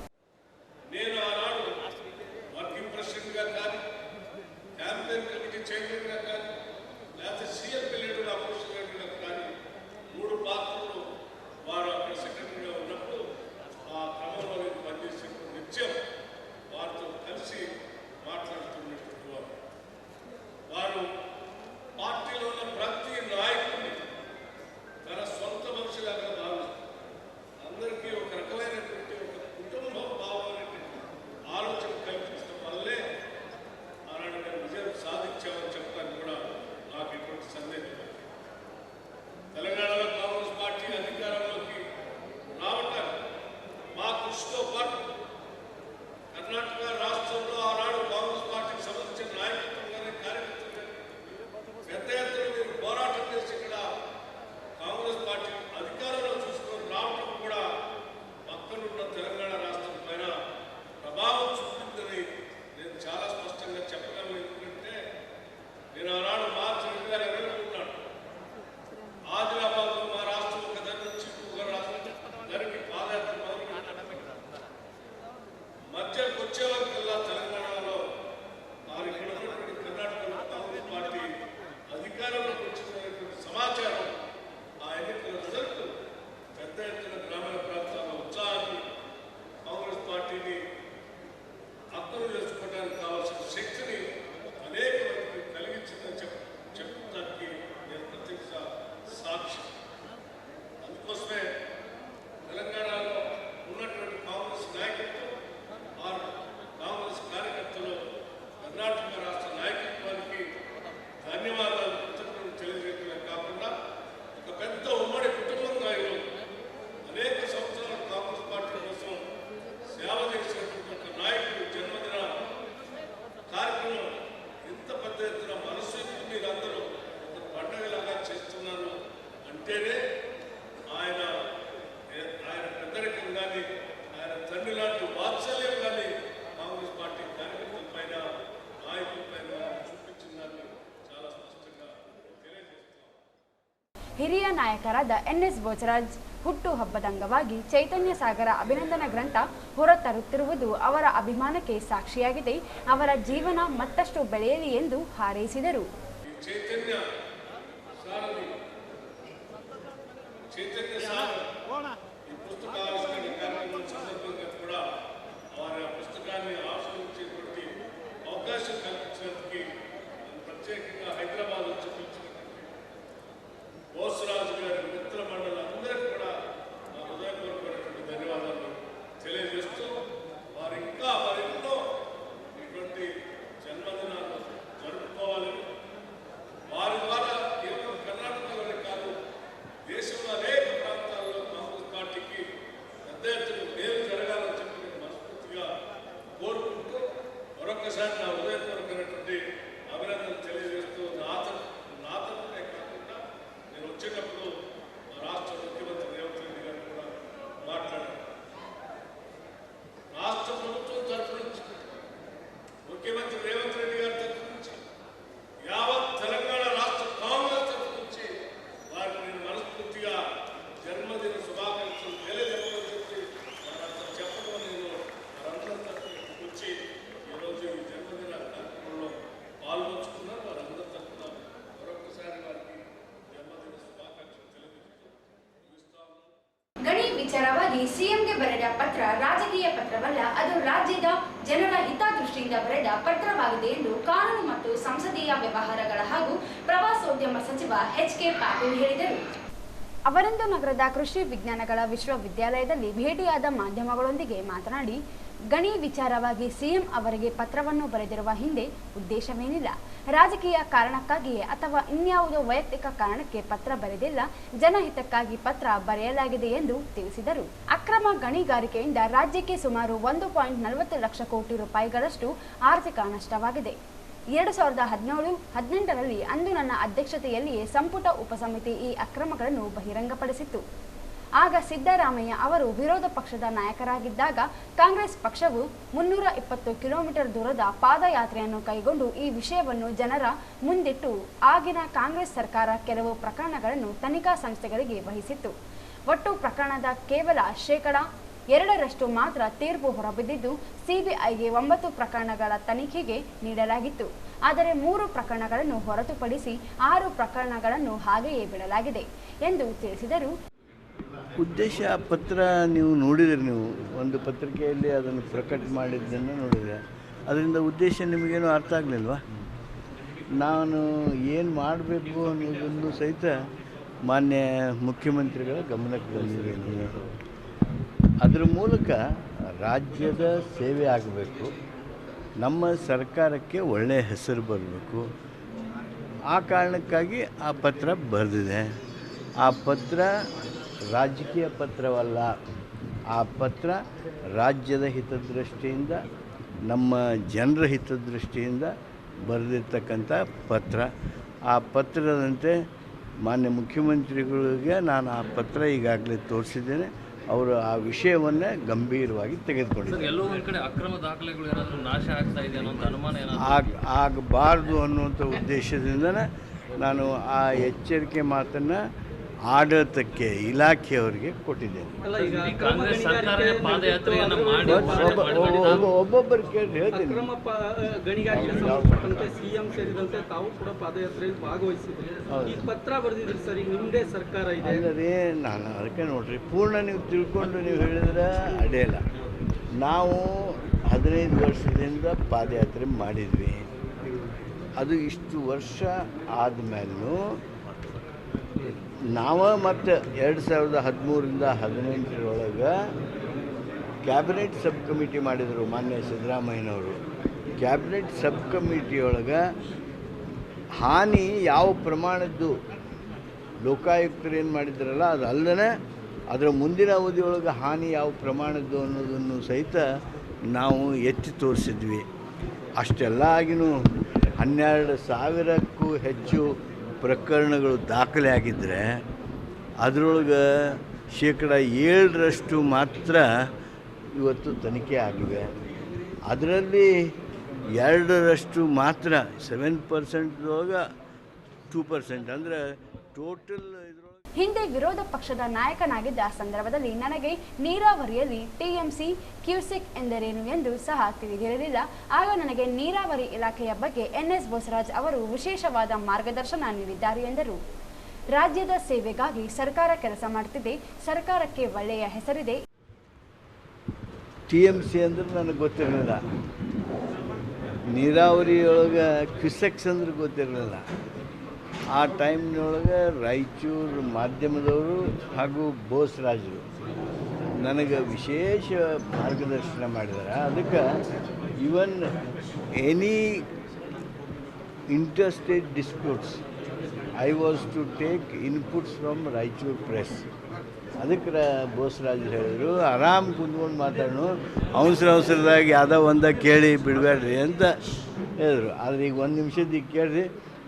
ಹಿರಿಯ ನಾಯಕರಾದ ಎನ್ಎಸ್ ಬೋಸರಾಜ್ ಹುಟ್ಟುಹಬ್ಬದ ಅಂಗವಾಗಿ ಚೈತನ್ಯ ಸಾಗರ ಅಭಿನಂದನಾ ಗ್ರಂಥ ಹೊರತರುತ್ತಿರುವುದು ಅವರ ಅಭಿಮಾನಕ್ಕೆ ಸಾಕ್ಷಿಯಾಗಿದೆ. ಅವರ ಜೀವನ ಮತ್ತಷ್ಟು ಬೆಳೆಯಲಿ ಎಂದು ಹಾರೈಸಿದರು. బోసరాజు గారి మిత్ర మండలి అందరికీ కూడా నా హృదయపూర్వకమైనటువంటి ధన్యవాదాలు తెలియజేస్తూ వారు ఇంకా మరెన్నో ఇటువంటి జన్మదినాలు జరుపుకోవాలని వారి ద్వారా కేవలం కర్ణాటకలోనే కాదు దేశంలో అనేక ప్రాంతాల్లో కాంగ్రెస్ పార్టీకి పెద్ద ఎత్తున మేలు జరగాలని చెప్పి నేను మనస్ఫూర్తిగా కోరుకుంటూ మరొకసారి నా హృదయపూర్వకమైనటువంటి అభినందనలు తెలియజేస్తూ నాతోనే కాకుండా నేను వచ్చేటప్పుడు మా రాష్ట్ర ముఖ్యమంత్రి రేవంత్ రెడ్డి గారు కూడా మాట్లాడారు. రాష్ట్ర ప్రభుత్వం తరఫు నుంచి ముఖ్యమంత్రి రేవంత్ రెడ్డి గారి తరఫు నుంచి యావత్ తెలంగాణ రాష్ట్ర కాంగ్రెస్ తరఫు నుంచి వారికి నేను మనస్ఫూర్తిగా జన్మదిన శుభాకాంక్షలు తెలియజేయమని చెప్పి వారంతా చెప్పడం నేను వారందరి తరఫున వచ్చి ఈరోజు ఈ జన్మదిన కార్యక్రమంలో పాల్గొంచుకున్నారు. వారందరి తరఫున మరొకసారి వారికి జన్మదిన శుభాకాంక్షలు తెలియజేస్తూ ಗಣಿ ವಿಚಾರವಾಗಿ ಸಿಎಂಗೆ ಬರೆದ ಪತ್ರ ರಾಜಕೀಯ ಪತ್ರವಲ್ಲ, ಅದು ರಾಜ್ಯದ ಜನರ ಹಿತದೃಷ್ಟಿಯಿಂದ ಬರೆದ ಪತ್ರವಾಗಿದೆ ಎಂದು ಕಾನೂನು ಮತ್ತು ಸಂಸದೀಯ ವ್ಯವಹಾರಗಳ ಹಾಗೂ ಪ್ರವಾಸೋದ್ಯಮ ಸಚಿವ ಎಚ್.ಕೆ. ಪಾಟೀಲ್ ಹೇಳಿದರು. ಅವರಂದು ನಗರದ ಕೃಷಿ ವಿಜ್ಞಾನಗಳ ವಿಶ್ವವಿದ್ಯಾಲಯದಲ್ಲಿ ಭೇಟಿಯಾದ ಮಾಧ್ಯಮಗಳೊಂದಿಗೆ ಮಾತನಾಡಿ, ಗಣಿ ವಿಚಾರವಾಗಿ ಸಿಎಂ ಅವರಿಗೆ ಪತ್ರವನ್ನು ಬರೆದಿರುವ ಹಿಂದೆ ಉದ್ದೇಶವೇನಿಲ್ಲ, ರಾಜಕೀಯ ಕಾರಣಕ್ಕಾಗಿಯೇ ಅಥವಾ ಇನ್ಯಾವುದೋ ವೈಯಕ್ತಿಕ ಕಾರಣಕ್ಕೆ ಪತ್ರ ಬರೆದಿಲ್ಲ, ಜನಹಿತಕ್ಕಾಗಿ ಪತ್ರ ಬರೆಯಲಾಗಿದೆ ಎಂದು ತಿಳಿಸಿದರು. ಅಕ್ರಮ ಗಣಿಗಾರಿಕೆಯಿಂದ ರಾಜ್ಯಕ್ಕೆ ಸುಮಾರು 1.40 ಲಕ್ಷ ಕೋಟಿ ರೂಪಾಯಿಗಳಷ್ಟು ಆರ್ಥಿಕ ನಷ್ಟವಾಗಿದೆ. 2017-18ರಲ್ಲಿ ಅಂದು ನನ್ನ ಅಧ್ಯಕ್ಷತೆಯಲ್ಲಿಯೇ ಸಂಪುಟ ಉಪಸಮಿತಿ ಈ ಅಕ್ರಮಗಳನ್ನು ಬಹಿರಂಗಪಡಿಸಿತ್ತು. ಆಗ ಸಿದ್ದರಾಮಯ್ಯ ಅವರು ವಿರೋಧ ಪಕ್ಷದ ನಾಯಕರಾಗಿದ್ದಾಗ ಕಾಂಗ್ರೆಸ್ ಪಕ್ಷವು 320 ಕಿಲೋಮೀಟರ್ ದೂರದ ಪಾದಯಾತ್ರೆಯನ್ನು ಕೈಗೊಂಡು ಈ ವಿಷಯವನ್ನು ಜನರ ಮುಂದಿಟ್ಟು ಆಗಿನ ಕಾಂಗ್ರೆಸ್ ಸರ್ಕಾರ ಕೆಲವು ಪ್ರಕರಣಗಳನ್ನು ತನಿಖಾ ಸಂಸ್ಥೆಗಳಿಗೆ ವಹಿಸಿತ್ತು. ಒಟ್ಟು ಪ್ರಕರಣದ ಕೇವಲ 2% ಮಾತ್ರ ತೀರ್ಪು ಹೊರಬಿದ್ದಿದ್ದು ಸಿಬಿಐಗೆ 9 ಪ್ರಕರಣಗಳ ತನಿಖೆಗೆ ನೀಡಲಾಗಿತ್ತು. ಆದರೆ 3 ಪ್ರಕರಣಗಳನ್ನು ಹೊರತುಪಡಿಸಿ 6 ಪ್ರಕರಣಗಳನ್ನು ಹಾಗೆಯೇ ಬಿಡಲಾಗಿದೆ ಎಂದು ತಿಳಿಸಿದರು. ಉದ್ದೇಶ ಪತ್ರ ನೀವು ನೋಡಿದಿರಿ, ನೀವು ಒಂದು ಪತ್ರಿಕೆಯಲ್ಲಿ ಅದನ್ನು ಪ್ರಕಟ ಮಾಡಿದ್ದನ್ನು ನೋಡಿದರೆ ಅದರಿಂದ ಉದ್ದೇಶ ನಿಮಗೇನು ಅರ್ಥ ಆಗಲಿಲ್ವಾ? ನಾನು ಏನು ಮಾಡಬೇಕು ಅನ್ನೋದನ್ನು ಸಹಿತ ಮಾನ್ಯ ಮುಖ್ಯಮಂತ್ರಿಗಳ ಗಮನಕ್ಕೆ ತಂದಿದ್ದೀನಿ. ಅದರ ಮೂಲಕ ರಾಜ್ಯದ ಸೇವೆ ಆಗಬೇಕು, ನಮ್ಮ ಸರ್ಕಾರಕ್ಕೆ ಒಳ್ಳೆಯ ಹೆಸರು ಬರಬೇಕು. ಆ ಕಾರಣಕ್ಕಾಗಿ ಆ ಪತ್ರ ಬರೆದಿದೆ. ಆ ಪತ್ರ ರಾಜಕೀಯ ಪತ್ರವಲ್ಲ, ಆ ಪತ್ರ ರಾಜ್ಯದ ಹಿತದೃಷ್ಟಿಯಿಂದ, ನಮ್ಮ ಜನರ ಹಿತದೃಷ್ಟಿಯಿಂದ ಬರೆದಿರ್ತಕ್ಕಂಥ ಪತ್ರ. ಆ ಪತ್ರದಂತೆ ಮಾನ್ಯ ಮುಖ್ಯಮಂತ್ರಿಗಳಿಗೆ ನಾನು ಆ ಪತ್ರ ಈಗಾಗಲೇ ತೋರಿಸಿದ್ದೇನೆ. ಅವರು ಆ ವಿಷಯವನ್ನೇ ಗಂಭೀರವಾಗಿ ತೆಗೆದುಕೊಂಡಿದ್ದಾರೆ. ಎಲ್ಲೋ ಒಂದು ಕಡೆ ಅಕ್ರಮ ದಾಖಲೆಗಳು ಏನಾದರೂ ನಾಶ ಆಗ್ತಾ ಇದೆ ಅನ್ನೋ ಅನುಮಾನ ಆಗಬಾರ್ದು ಅನ್ನುವಂಥ ಉದ್ದೇಶದಿಂದನೇ ನಾನು ಆ ಎಚ್ಚರಿಕೆ ಮಾತನ್ನು ಆಡಳಿತಕ್ಕೆ, ಇಲಾಖೆಯವರಿಗೆ ಕೊಟ್ಟಿದ್ದೇನೆ. ಒಬ್ಬೊಬ್ಬರು ಕೇಳಿ ಹೇಳ್ತೀನಿ. ಸಿಎಂ ಸೇರಿದಂತೆ ತಾವು ಕೂಡ ಪಾದಯಾತ್ರೆಯಲ್ಲಿ ಭಾಗವಹಿಸಿದ್ರಿ, ಈ ಪತ್ರ ಬರೆದಿದ್ರಿ ಸರ್, ಈಗ ನಿಮ್ಮದೇ ಸರ್ಕಾರ ಇದೆ. ಅಲ್ಲದೆ ನಾನು ಅದಕ್ಕೆ ನೋಡ್ರಿ, ಪೂರ್ಣ ನೀವು ತಿಳ್ಕೊಂಡು ನೀವು ಹೇಳಿದ್ರೆ ಅಡ್ಡಿಲ್ಲ. ನಾವು 15 ವರ್ಷದಿಂದ ಪಾದಯಾತ್ರೆ ಮಾಡಿದ್ವಿ. ಅದು ಇಷ್ಟು ವರ್ಷ ಆದಮೇಲೂ ನಾವು ಮತ್ತು 2013ರಿಂದ 18ರೊಳಗೆ ಕ್ಯಾಬಿನೆಟ್ ಸಬ್ ಕಮಿಟಿ ಮಾಡಿದರು ಮಾನ್ಯ ಸಿದ್ದರಾಮಯ್ಯನವರು. ಕ್ಯಾಬಿನೆಟ್ ಸಬ್ ಕಮಿಟಿಯೊಳಗೆ ಹಾನಿ ಯಾವ ಪ್ರಮಾಣದ್ದು ಲೋಕಾಯುಕ್ತರು ಏನು ಮಾಡಿದ್ರಲ್ಲ ಅದು ಅಲ್ಲದೆ ಅದರ ಮುಂದಿನ ಅವಧಿಯೊಳಗೆ ಹಾನಿ ಯಾವ ಪ್ರಮಾಣದ್ದು ಅನ್ನೋದನ್ನು ಸಹಿತ ನಾವು ಎತ್ತಿ ತೋರಿಸಿದ್ವಿ. ಅಷ್ಟೆಲ್ಲ ಆಗಿನೂ 12,000ಕ್ಕೂ ಹೆಚ್ಚು ಪ್ರಕರಣಗಳು ದಾಖಲೆ ಆಗಿದ್ದರೆ ಅದರೊಳಗೆ 7% ಮಾತ್ರ ಇವತ್ತು ತನಿಖೆ ಆಗಿವೆ. ಅದರಲ್ಲಿ 2% ಮಾತ್ರ 7%ದೊಳಗೆ 2%, ಅಂದರೆ ಟೋಟಲ್ ಹಿಂದೆ ವಿರೋಧ ಪಕ್ಷದ ನಾಯಕನಾಗಿದ್ದ ಸಂದರ್ಭದಲ್ಲಿ ನನಗೆ ನೀರಾವರಿಯಲ್ಲಿ ಟಿಎಂಸಿ ಕ್ಯೂಸೆಕ್ ಎಂದರೇನು ಎಂದು ಸಹ ತಿಳಿದಿರಲಿಲ್ಲ. ಆಗ ನನಗೆ ನೀರಾವರಿ ಇಲಾಖೆಯ ಬಗ್ಗೆ ಎನ್ಎಸ್ ಬೋಸರಾಜ್ ಅವರು ವಿಶೇಷವಾದ ಮಾರ್ಗದರ್ಶನ ನೀಡಿದ್ದಾರೆ ಎಂದರು. ರಾಜ್ಯದ ಸೇವೆಗಾಗಿ ಸರ್ಕಾರ ಕೆಲಸ ಮಾಡುತ್ತಿದೆ, ಸರ್ಕಾರಕ್ಕೆ ಒಳ್ಳೆಯ ಹೆಸರಿದೆ. ಟಿಎಂಸಿ ಅಂದ್ರೆ ನನಗೆ ಗೊತ್ತಿರಲಿಲ್ಲ, ನೀರಾವರಿಯೊಳಗೆ ಕ್ಯೂಸೆಕ್ಸ್ ಅಂದ್ರೆ ಗೊತ್ತಿರಲಿಲ್ಲ. ಆ ಟೈಮ್ನೊಳಗೆ ರಾಯಚೂರು ಮಾಧ್ಯಮದವರು ಹಾಗೂ ಬೋಸರಾಜರು ನನಗೆ ವಿಶೇಷ ಮಾರ್ಗದರ್ಶನ ಮಾಡಿದ್ದಾರೆ. ಅದಕ್ಕೆ even any interstate disputes I was to take inputs from Raichur press. ಅದಕ್ಕೆ ಬೋಸರಾಜರು ಹೇಳಿದರು, ಆರಾಮ್ ಕುಂತ್ಕೊಂಡು ಮಾತಾಡೋಣ, ಅವಸರದಾಗಿ ಯಾವುದೋ ಒಂದ ಕೇಳಿ ಬಿಡಬೇಡ್ರಿ ಅಂತ ಹೇಳಿದ್ರು. ಆದರೆ ಈಗ 1 ನಿಮಿಷದ ಈಗ ಕೇಳ್ರಿ,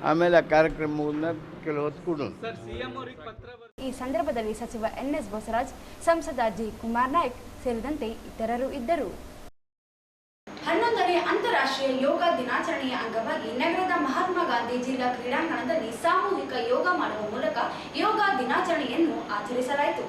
ಆಮೇಲೆ ಆ ಕಾರ್ಯಕ್ರಮವನ್ನು ಕೆಲವು ಹೊತ್ತು ಕೊಡೋಣ. ಈ ಸಂದರ್ಭದಲ್ಲಿ ಸಚಿವ ಎನ್ಎಸ್ ಬೋಸರಾಜ್, ಸಂಸದ ಜಿ. ಕುಮಾರ್ ನಾಯ್ಕ್ ಸೇರಿದಂತೆ ಇತರರು ಇದ್ದರು. 11ನೇ ಅಂತಾರಾಷ್ಟ್ರೀಯ ಯೋಗ ದಿನಾಚರಣೆಯ ಅಂಗವಾಗಿ ನಗರದ ಮಹಾತ್ಮ ಗಾಂಧಿ ಜಿಲ್ಲಾ ಕ್ರೀಡಾಂಗಣದಲ್ಲಿ ಸಾಮೂಹಿಕ ಯೋಗ ಮಾಡುವ ಮೂಲಕ ಯೋಗ ದಿನಾಚರಣೆಯನ್ನು ಆಚರಿಸಲಾಯಿತು.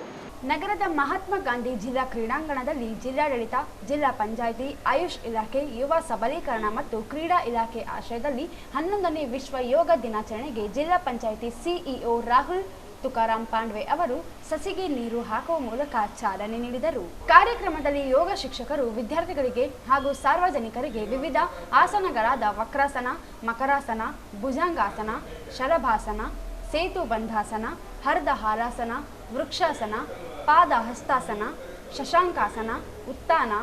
ನಗರದ ಮಹಾತ್ಮ ಗಾಂಧಿ ಜಿಲ್ಲಾ ಕ್ರೀಡಾಂಗಣದಲ್ಲಿ ಜಿಲ್ಲಾಡಳಿತ, ಜಿಲ್ಲಾ ಪಂಚಾಯಿತಿ, ಆಯುಷ್ ಇಲಾಖೆ, ಯುವ ಸಬಲೀಕರಣ ಮತ್ತು ಕ್ರೀಡಾ ಇಲಾಖೆ ಆಶ್ರಯದಲ್ಲಿ 11ನೇ ವಿಶ್ವ ಯೋಗ ದಿನಾಚರಣೆಗೆ ಜಿಲ್ಲಾ ಪಂಚಾಯಿತಿ ಸಿಇಒ ರಾಹುಲ್ ತುಕಾರಾಂ ಪಾಂಡ್ವೆ ಅವರು ಸಸಿಗೆ ನೀರು ಹಾಕುವ ಮೂಲಕ ಚಾಲನೆ ನೀಡಿದರು. ಕಾರ್ಯಕ್ರಮದಲ್ಲಿ ಯೋಗ ಶಿಕ್ಷಕರು ವಿದ್ಯಾರ್ಥಿಗಳಿಗೆ ಹಾಗೂ ಸಾರ್ವಜನಿಕರಿಗೆ ವಿವಿಧ ಆಸನಗಳಾದ ವಕ್ರಾಸನ, ಮಕರಾಸನ, ಭುಜಂಗಾಸನ, ಶಲಭಾಸನ, ಸೇತು ಬಂಧಾಸನ, ಹರ್ದ ಹಾಲಾಸನ, ವೃಕ್ಷಾಸನ, ಪಾದ ಹಸ್ತಾಸನ, ಶಶಾಂಕಾಸನ, ಉತ್ತಾನ,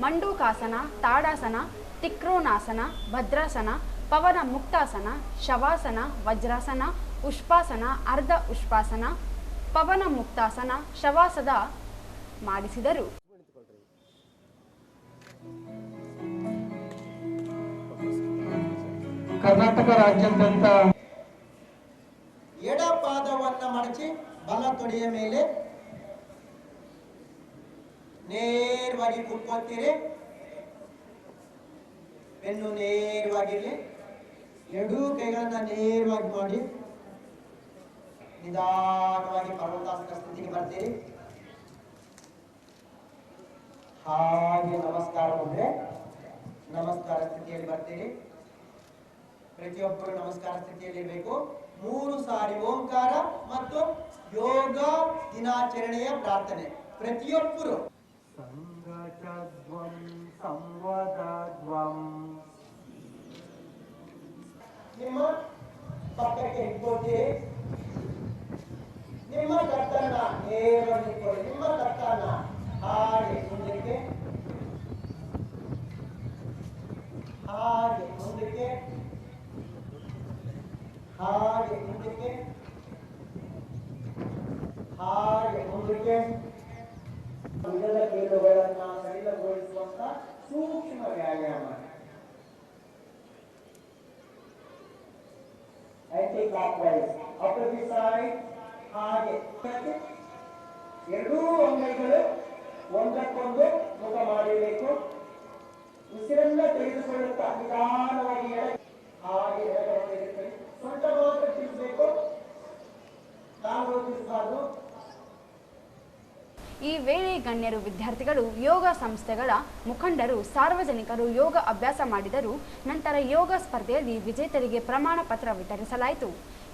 ಮಂಡೂಕಾಸನ, ತಾಡಾಸನ, ತಿಕ್ರೋನಾಸನ, ಭದ್ರಾಸನ, ಪವನ ಮುಕ್ತಾಸನ, ಶವಾಸನ, ವಜ್ರಾಸನ, ಉಷ್ಪಾಸನ, ಅರ್ಧ ಉಷ್ಪಾಸನ, ಪವನ ಮುಕ್ತಾಸನ, ಶವಾಸದ ಮಾಡಿಸಿದರು. ಕರ್ನಾಟಕ ರಾಜ್ಯಾದ್ಯಂತ ಎಡ ಪಾದವನ್ನ ಮಡಚಿ ಬಲ ತೊಡೆಯ ಮೇಲೆ ನೇರವಾಗಿ ಕೂತ್ಕೊಳ್ತೀರಿ. ಬೆನ್ನು ನೇರವಾಗಿರಲಿ. ಎರಡೂ ಕೈಗಳನ್ನ ನೇರವಾಗಿ ಮಾಡಿ ನಿಧಾನವಾಗಿ ಪರ್ವತಾಸನ ಸ್ಥಿತಿಗೆ ಬರ್ತೀರಿ. ಹಾಗೆ ನಮಸ್ಕಾರ ಮುದ್ರೆ ನಮಸ್ಕಾರ ಸ್ಥಿತಿಯಲ್ಲಿ ಬರ್ತೀರಿ. ಪ್ರತಿಯೊಬ್ಬರು ನಮಸ್ಕಾರ ಸ್ಥಿತಿಯಲ್ಲಿ ಇರಬೇಕು. 3 ಸಾರಿ ಓಂಕಾರ ಮತ್ತು ಯೋಗ ದಿನಾಚರಣೆಯ ಪ್ರಾರ್ಥನೆ ಪ್ರತಿಯೊಬ್ಬರು. ಸಂಗಚದ್ವಂ ಸಂವದದ್ವಂ ನಿಮ್ಮ ಪಕ್ಕಕ್ಕೆ ಇಟ್ಕೊಳ್ತೀರಿ. ನಿಮ್ಮ ಕತ್ತನ್ನ ನೇರವಾಗಿ ಇಟ್ಕೊಳ್ಳಿ. ನಿಮ್ಮ ಕತ್ತನ್ನ ಹಾಗೆ ಮುಂದಕ್ಕೆ ಹಾಗೆ ಮುಂದಕ್ಕೆ ಹಾಗೆ ಮುಂದಕ್ಕೆ ಹಾಗೆ ಮುಂದಕ್ಕೆ ಭುಜದ ಕೀಲುಗಳನ್ನ ಸಡಿಲಗೊಳಿಸುವಂತ ಸೂಕ್ಷ್ಮ ವ್ಯಾಯಾಮ. Anticlockwise opposite side. ಹಾಗೆ ಎರಡೂ ಅಂಗೈಗಳು ಒಂದಕ್ಕೊಂದು ಮುಖ ಮಾಡಿರಬೇಕು. ಉಸಿರನ್ನ ತೆಗೆದುಕೊಳ್ಳುತ್ತಾ ನಿಧಾನವಾಗಿ ಹಾಗೆ ತೆಗೆದುಕೊಳ್ಳಿ. ಸೊಂಟ ಮಾತ್ರ ತಿರ್ಸಬೇಕು, ಕಾಲು ತಿರ್ಸಬಾರ್ದು. ಈ ವೇಳೆ ಗಣ್ಯರು, ವಿದ್ಯಾರ್ಥಿಗಳು, ಯೋಗ ಸಂಸ್ಥೆಗಳ ಮುಖಂಡರು, ಸಾರ್ವಜನಿಕರು ಯೋಗ ಅಭ್ಯಾಸ ಮಾಡಿದರು. ನಂತರ ಯೋಗ ಸ್ಪರ್ಧೆಯಲ್ಲಿ ವಿಜೇತರಿಗೆ ಪ್ರಮಾಣ ಪತ್ರ ವಿತರಿಸಲಾಯಿತು.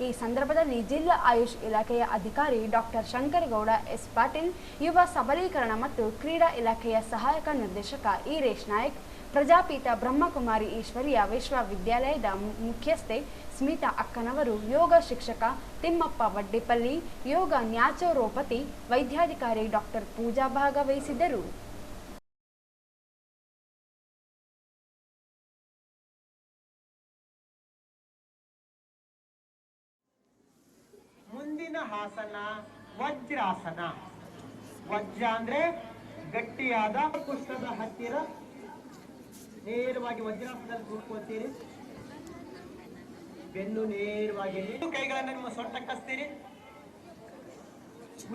ಈ ಸಂದರ್ಭದಲ್ಲಿ ಜಿಲ್ಲಾ ಆಯುಷ್ ಇಲಾಖೆಯ ಅಧಿಕಾರಿ ಡಾಕ್ಟರ್ ಶಂಕರಗೌಡ ಎಸ್ ಪಾಟೀಲ್, ಯುವ ಸಬಲೀಕರಣ ಮತ್ತು ಕ್ರೀಡಾ ಇಲಾಖೆಯ ಸಹಾಯಕ ನಿರ್ದೇಶಕ ಈರೇಶ್ ನಾಯಕ್, ಪ್ರಜಾಪೀಠ ಬ್ರಹ್ಮಕುಮಾರಿ ಈಶ್ವರಿಯ ವಿಶ್ವವಿದ್ಯಾಲಯದ ಮುಖ್ಯಸ್ಥೆ ಸ್ಮಿತಾ ಅಕ್ಕನವರು, ಯೋಗ ಶಿಕ್ಷಕ ತಿಮ್ಮಪ್ಪ ವಡ್ಡಿಪಲ್ಲಿ, ಯೋಗ ನ್ಯಾಚುರೋಪತಿ ವೈದ್ಯಾಧಿಕಾರಿ ಡಾಕ್ಟರ್ ಪೂಜಾ ಭಾಗವಹಿಸಿದ್ದರು. ಮುಂದಿನ ಆಸನ ವಜ್ರಾಸನ. ವಜ್ರ ಅಂದ್ರೆ ಗಟ್ಟಿಯಾದ ಕುಷ್ಟದ ಹತ್ತಿರ ನೇರವಾಗಿ ವಜ್ರಾಸನದಲ್ಲಿ ಕೂತ್ಕೊಳ್ತೀರಿ. ಬೆನ್ನು ನೇರವಾಗಿ ಕೈಗಳನ್ನು ನಿಮ್ಮ ಸೊಂಟ ಕಸ್ತೀರಿ.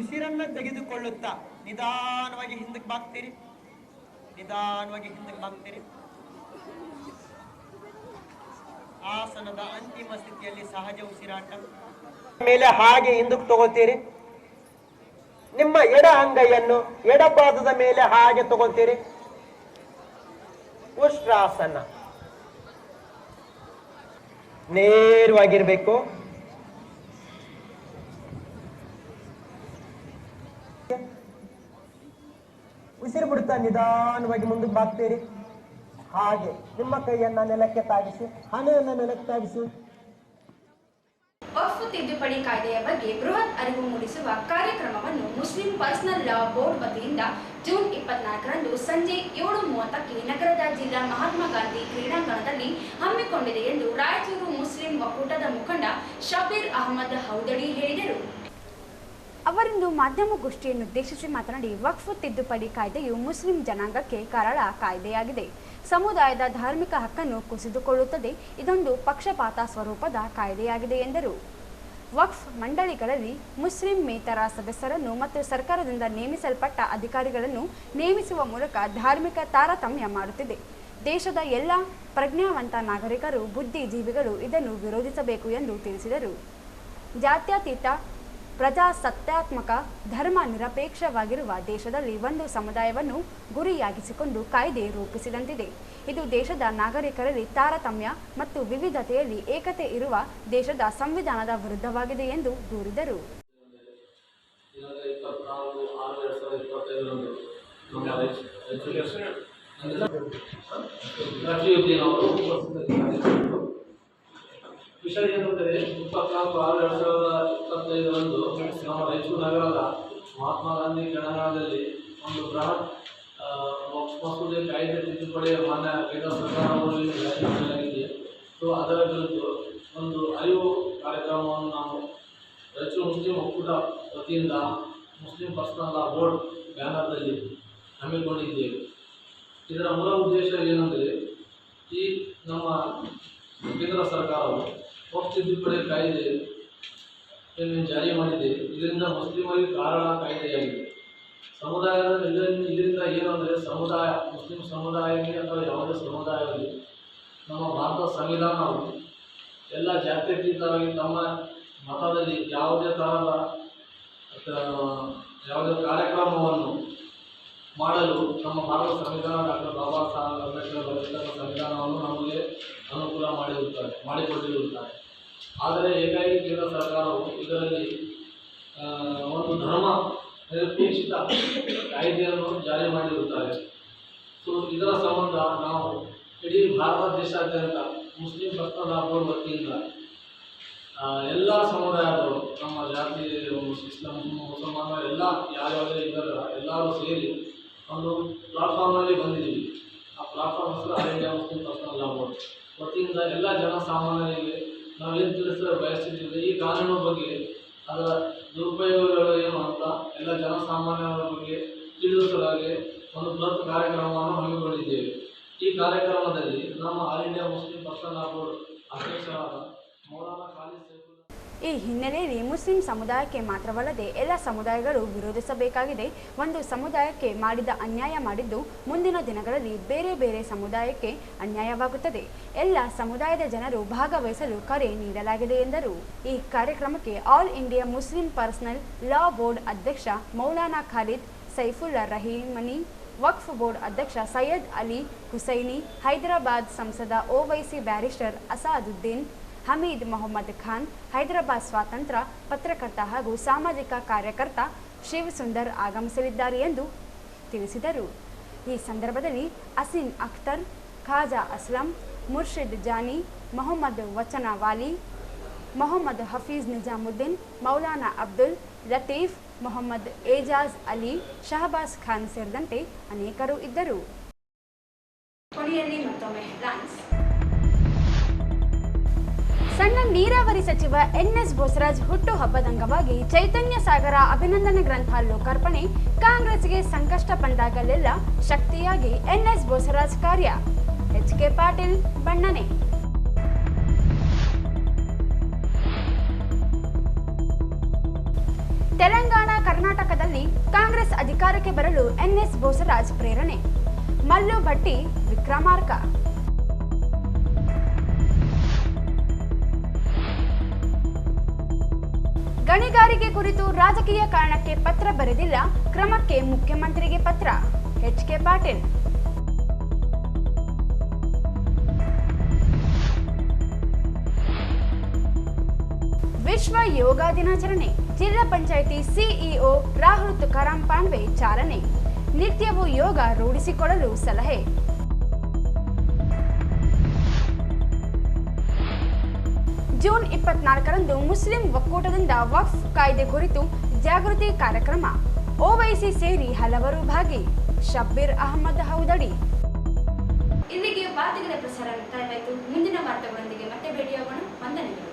ಉಸಿರನ್ನ ತೆಗೆದುಕೊಳ್ಳುತ್ತಾ ನಿಧಾನವಾಗಿ ಹಿಂದಕ್ಕೆ ಬಾಗ್ತೀರಿ. ನಿಧಾನವಾಗಿ ಹಿಂದಕ್ಕೆ ಬಾಗ್ತೀರಿ. ಆಸನದ ಅಂತಿಮ ಸ್ಥಿತಿಯಲ್ಲಿ ಸಹಜ ಉಸಿರಾಟ ಮೇಲೆ ಹಾಗೆ ಹಿಂದಕ್ಕೆ ತಗೋತೀರಿ. ನಿಮ್ಮ ಎಡ ಅಂಗೈಯನ್ನು ಎಡಪಾದದ ಮೇಲೆ ಹಾಗೆ ತಗೋತೀರಿ. ಉಷ್ಟ್ರಾಸನ ನೇರವಾಗಿರ್ಬೇಕು. ಉಸಿರು ಬಿಡುತ್ತಾ ನಿಧಾನವಾಗಿ ಮುಂದಕ್ಕೆ ಬಾಗ್ತೀರಿ. ಹಾಗೆ ನಿಮ್ಮ ಕೈಯನ್ನ ನೆಲಕ್ಕೆ ತಾಗಿಸಿ, ಹಣೆಯನ್ನ ನೆಲಕ್ಕೆ ತಾಗಿಸಿ. ವಕ್ಫ್ ತಿದ್ದುಪಡಿ ಕಾಯ್ದೆಯ ಬಗ್ಗೆ ಬೃಹತ್ ಅರಿವು ಮೂಡಿಸುವ ಕಾರ್ಯಕ್ರಮವನ್ನು ಮುಸ್ಲಿಂ ಪರ್ಸನಲ್ ಲಾ ಬೋರ್ಡ್ ವತಿಯಿಂದ ಜೂನ್ 24ರಂದು ಸಂಜೆ 7:30ಕ್ಕೆ ನಗರದ ಜಿಲ್ಲಾ ಮಹಾತ್ಮ ಗಾಂಧಿ ಕ್ರೀಡಾಂಗಣದಲ್ಲಿ ಹಮ್ಮಿಕೊಂಡಿದೆ ಎಂದು ರಾಯಚೂರು ಮುಸ್ಲಿಂ ಒಕ್ಕೂಟದ ಮುಖಂಡ ಶಬೀರ್ ಅಹಮದ್ ಹೌದಡಿ ಹೇಳಿದರು. ಅವರಿಂದು ಮಾಧ್ಯಮಗೋಷ್ಠಿಯನ್ನುದ್ದೇಶಿಸಿ ಮಾತನಾಡಿ, ವಕ್ಫ್ ತಿದ್ದುಪಡಿ ಕಾಯ್ದೆಯು ಮುಸ್ಲಿಂ ಜನಾಂಗಕ್ಕೆ ಕರಾಳ ಕಾಯ್ದೆಯಾಗಿದೆ. ಸಮುದಾಯದ ಧಾರ್ಮಿಕ ಹಕ್ಕನ್ನು ಕುಸಿದುಕೊಳ್ಳುತ್ತದೆ. ಇದೊಂದು ಪಕ್ಷಪಾತ ಸ್ವರೂಪದ ಕಾಯ್ದೆಯಾಗಿದೆ ಎಂದರು. ವಕ್ಫ್ ಮಂಡಳಿಗಳಲ್ಲಿ ಮುಸ್ಲಿಮೇತರ ಸದಸ್ಯರನ್ನು ಮತ್ತು ಸರ್ಕಾರದಿಂದ ನೇಮಿಸಲ್ಪಟ್ಟ ಅಧಿಕಾರಿಗಳನ್ನು ನೇಮಿಸುವ ಮೂಲಕ ಧಾರ್ಮಿಕ ತಾರತಮ್ಯ ಮಾಡುತ್ತಿದೆ. ದೇಶದ ಎಲ್ಲ ಪ್ರಜ್ಞಾವಂತ ನಾಗರಿಕರು, ಬುದ್ಧಿಜೀವಿಗಳು ಇದನ್ನು ವಿರೋಧಿಸಬೇಕು ಎಂದು ತಿಳಿಸಿದರು. ಜಾತ್ಯತೀತ, ಪ್ರಜಾಸತ್ತಾತ್ಮಕ, ಧರ್ಮ ನಿರಪೇಕ್ಷವಾಗಿರುವ ದೇಶದಲ್ಲಿ ಒಂದು ಸಮುದಾಯವನ್ನು ಗುರಿಯಾಗಿಸಿಕೊಂಡು ಕಾಯ್ದೆ ರೂಪಿಸಿದಂತಿದೆ. ಇದು ದೇಶದ ನಾಗರಿಕರಲ್ಲಿ ತಾರತಮ್ಯ ಮತ್ತು ವಿವಿಧತೆಯಲ್ಲಿ ಏಕತೆ ಇರುವ ದೇಶದ ಸಂವಿಧಾನದ ವಿರುದ್ಧವಾಗಿದೆ ಎಂದು ದೂರಿದರು. ಇದೊಂದು ನಮ್ಮ ರಾಷ್ಟ್ರೀಯೋದ್ಯಾನವರು ಉಪಸ್ಥಿತರಿದ್ದರು. ವಿಷಯ ಏನಂದರೆ 24/6/2025ರಂದು ನಮ್ಮ ರಾಯಚೂರು ನಗರದ ಮಹಾತ್ಮ ಗಾಂಧಿ ಕ್ರೀಡಾಂಗಣದಲ್ಲಿ ಒಂದು ಬೃಹತ್ ಮಸೂದೆ ಕಾಯ್ದೆ ತಿದ್ದುಪಡಿ ಮಾನ್ಯ ಕೇಂದ್ರ ಸರ್ಕಾರವನ್ನು ಜಾರಿಯಾಗಿದೆ. ಸೊ ಅದರ ವಿರುದ್ಧ ಒಂದು ಅರಿವು ಕಾರ್ಯಕ್ರಮವನ್ನು ನಾವು ರಾಯಚೂರು ಮುಸ್ಲಿಂ ಒಕ್ಕೂಟ ವತಿಯಿಂದ ಮುಸ್ಲಿಂ ಪರ್ಸನಲ್ ಲಾ ಬೋರ್ಡ್ ಬ್ಯಾನರ್ದಲ್ಲಿ ಹಮ್ಮಿಕೊಂಡಿದ್ದೇವೆ. ಇದರ ಮೂಲ ಉದ್ದೇಶ ಏನೆಂದರೆ, ಈ ನಮ್ಮ ಕೇಂದ್ರ ಸರ್ಕಾರವು ವಕ್ಫ್ ತಿದ್ದುಪಡಿ ಕಾಯ್ದೆಯನ್ನು ಜಾರಿ ಮಾಡಿದೆ. ಇದರಿಂದ ಮುಸ್ಲಿಮರಿಗೆ ಕಾರಣ ಕಾಯ್ದೆಯಾಗಿದೆ. ಸಮುದಾಯದ ಇದರಿಂದ ಏನು ಅಂದರೆ, ಸಮುದಾಯ ಮುಸ್ಲಿಂ ಸಮುದಾಯಕ್ಕೆ ಅಥವಾ ಯಾವುದೇ ಸಮುದಾಯದಲ್ಲಿ ನಮ್ಮ ಭಾರತ ಸಂವಿಧಾನವು ಎಲ್ಲ ಜಾತ್ಯತೀತವಾಗಿ ತಮ್ಮ ಮತದಲ್ಲಿ ಯಾವುದೇ ತರಹದ ಯಾವುದೇ ಕಾರ್ಯಕ್ರಮವನ್ನು ಮಾಡಲು ನಮ್ಮ ಭಾರತ ಸಂವಿಧಾನ ಡಾಕ್ಟರ್ ಬಾಬಾ ಸಾಹೇಬ್ ಅಂಬೇಡ್ಕರ್ ಬರೆದಿರುವ ಸಂವಿಧಾನವನ್ನು ನಮಗೆ ಅನುಕೂಲ ಮಾಡಿಕೊಟ್ಟಿರುತ್ತಾರೆ. ಆದರೆ ಏಕಾಏಕಿ ಕೇಂದ್ರ ಸರ್ಕಾರವು ಇದರಲ್ಲಿ ಒಂದು ಧರ್ಮ ನಿರಪೇಕ್ಷಿತ ಕಾಯ್ದೆಯನ್ನು ಜಾರಿ ಮಾಡಿರುತ್ತಾರೆ. ಸೊ ಇದರ ಸಂಬಂಧ ನಾವು ಇಡೀ ಭಾರತ ದೇಶಾದ್ಯಂತ ಮುಸ್ಲಿಂ ಪರ್ಸನಲ್ ಲಾ ಬೋರ್ಡ್ ವತಿಯಿಂದ ಎಲ್ಲ ಸಮುದಾಯದವರು, ನಮ್ಮ ಜಾತಿ ಇಸ್ಲಾಂ ಮುಸಲ್ಮಾನರು ಎಲ್ಲ ಯಾವ್ಯಾವುದೇ ಇದ್ದಾರೆ ಎಲ್ಲರೂ ಸೇರಿ ಒಂದು ಪ್ಲಾಟ್ಫಾರ್ಮ್ನಲ್ಲಿ ಬಂದಿದ್ದೀವಿ. ಆ ಪ್ಲಾಟ್ಫಾರ್ಮ್ ಹೆಸರು all India Muslim personal law board ವತಿಯಿಂದ ಎಲ್ಲ ಜನಸಾಮಾನ್ಯರಿಗೆ ನಾವೇನು ತಿಳಿಸಲು ಬಯಸ್ತಿದ್ದೀವಿ, ಈ ಕಾನೂನು ಬಗ್ಗೆ ಅದರ ದುರುಪಯೋಗಗಳು ಏನು ಅಂತ ಎಲ್ಲ ಜನಸಾಮಾನ್ಯರ ಬಗ್ಗೆ ತಿಳಿಸಲಾಗಿ ಒಂದು ಬೃಹತ್ ಕಾರ್ಯಕ್ರಮವನ್ನು ಹಮ್ಮಿಕೊಂಡಿದ್ದೇವೆ. ಈ ಕಾರ್ಯಕ್ರಮದಲ್ಲಿ ನಮ್ಮ all India Muslim personal law board ಅಧ್ಯಕ್ಷರಾದ ಮೌಲಾನಾ ಖಾಲಿದ್ ಸೈಫುಲ್ಲಾ ಈ ಹಿನ್ನೆಲೆಯಲ್ಲಿ ಮುಸ್ಲಿಂ ಸಮುದಾಯಕ್ಕೆ ಮಾತ್ರವಲ್ಲದೆ ಎಲ್ಲ ಸಮುದಾಯಗಳು ವಿರೋಧಿಸಬೇಕಾಗಿದೆ. ಒಂದು ಸಮುದಾಯಕ್ಕೆ ಮಾಡಿದ ಅನ್ಯಾಯ ಮಾಡಿದ್ದು ಮುಂದಿನ ದಿನಗಳಲ್ಲಿ ಬೇರೆ ಬೇರೆ ಸಮುದಾಯಕ್ಕೆ ಅನ್ಯಾಯವಾಗುತ್ತದೆ. ಎಲ್ಲ ಸಮುದಾಯದ ಜನರು ಭಾಗವಹಿಸಲು ಕರೆ ನೀಡಲಾಗಿದೆ ಎಂದರು. ಈ ಕಾರ್ಯಕ್ರಮಕ್ಕೆ all India Muslim personal law board ಅಧ್ಯಕ್ಷ ಮೌಲಾನಾ ಖಾಲಿದ್ ಸೈಫುಲ್ಲಾ ರಹೀಮನಿ, ವಕ್ಫ್ ಬೋರ್ಡ್ ಅಧ್ಯಕ್ಷ ಸೈಯದ್ ಅಲಿ ಹುಸೈನಿ, ಹೈದರಾಬಾದ್ ಸಂಸದ ಓವೈಸಿ ಬ್ಯಾರಿಸ್ಟರ್ ಅಸಾದುದ್ದೀನ್, ಹಮೀದ್ ಮೊಹಮ್ಮದ್ ಖಾನ್, ಹೈದರಾಬಾದ್ ಸ್ವಾತಂತ್ರ್ಯ ಪತ್ರಕರ್ತ ಹಾಗೂ ಸಾಮಾಜಿಕ ಕಾರ್ಯಕರ್ತ ಶಿವ್ ಸುಂದರ್ ಆಗಮಿಸಲಿದ್ದಾರೆ ಎಂದು ತಿಳಿಸಿದರು. ಈ ಸಂದರ್ಭದಲ್ಲಿ ಅಸಿನ್ ಅಖ್ತರ್, ಖಾಜಾ ಅಸ್ಲಂ, ಮುರ್ಷಿದ್ ಜಾನಿ, ಮೊಹಮ್ಮದ್ ವಚನ ವಾಲಿ, ಮೊಹಮ್ಮದ್ ಹಫೀಜ್ ನಿಜಾಮುದ್ದೀನ್, ಮೌಲಾನಾ ಅಬ್ದುಲ್ ಲತೀಫ್, ಮೊಹಮ್ಮದ್ ಏಜಾಜ್ ಅಲಿ, ಶಹಬಾಸ್ ಖಾನ್ ಸೇರಿದಂತೆ ಅನೇಕರು ಇದ್ದರು. ಕೊನೆಯಲ್ಲಿ ಮತ್ತೊಮ್ಮೆ ಹೆಡ್ಲೈನ್ಸ್. ಸಣ್ಣ ನೀರಾವರಿ ಸಚಿವ ಎನ್ಎಸ್ ಬೋಸರಾಜ್ ಹುಟ್ಟುಹಬ್ಬದ ಅಂಗವಾಗಿ ಚೈತನ್ಯ ಸಾಗರ ಅಭಿನಂದನೆ ಗ್ರಂಥ ಲೋಕಾರ್ಪಣೆ. ಕಾಂಗ್ರೆಸ್ಗೆ ಸಂಕಷ್ಟ ಬಂದಾಗಲೆಲ್ಲ ಶಕ್ತಿಯಾಗಿ ಎನ್ಎಸ್ ಬೋಸರಾಜ್ ಕಾರ್ಯ. ಎಚ್ಕೆ ಪಾಟೀಲ್ ಬಣ್ಣನೆ. ತೆಲಂಗಾಣ ಕರ್ನಾಟಕದಲ್ಲಿ ಕಾಂಗ್ರೆಸ್ ಅಧಿಕಾರಕ್ಕೆ ಬರಲು ಎನ್ಎಸ್ ಬೋಸರಾಜ್ ಪ್ರೇರಣೆ. ಮಲ್ಲು ಭಟ್ಟಿ ವಿಕ್ರಮಾರ್ಕ. ಗಣಿಗಾರಿಕೆ ಕುರಿತು ರಾಜಕೀಯ ಕಾರಣಕ್ಕೆ ಪತ್ರ ಬರೆದಿಲ್ಲ, ಕ್ರಮಕ್ಕೆ ಮುಖ್ಯಮಂತ್ರಿಗೆ ಪತ್ರ. ಎಚ್ಕೆ ಪಾಟೀಲ್. ವಿಶ್ವ ಯೋಗ ದಿನಾಚರಣೆ. ಜಿಲ್ಲಾ ಪಂಚಾಯಿತಿ ಸಿಇಒ ರಾಹುಲ್ ತುಕಾರಾಂ ಪಾಂಡ್ವೆ ಚಾಲನೆ. ನಿತ್ಯವೂ ಯೋಗ ರೂಢಿಸಿಕೊಳ್ಳಲು ಸಲಹೆ. ಜೂನ್ 24ರಂದು ಮುಸ್ಲಿಂ ಒಕ್ಕೂಟದಿಂದ ವಕ್ಫ್ ಕಾಯ್ದೆ ಕುರಿತು ಜಾಗೃತಿ ಕಾರ್ಯಕ್ರಮ. ಓವೈಸಿ ಸೇರಿ ಹಲವರು ಭಾಗಿ. ಶಬ್ಬೀರ್ ಅಹಮದ್ ಹೌದಡಿ. ಇಲ್ಲಿಗೆ ವಾರ್ತೆಗಳ ಪ್ರಸಾರ ಮುಕ್ತಾಯವಾಯಿತು. ಮುಂದಿನ ವಾರ್ತೆಗಳೊಂದಿಗೆ ಮತ್ತೆ ಭೇಟಿಯಾಗೋಣ. ವಂದನೆಗಳು.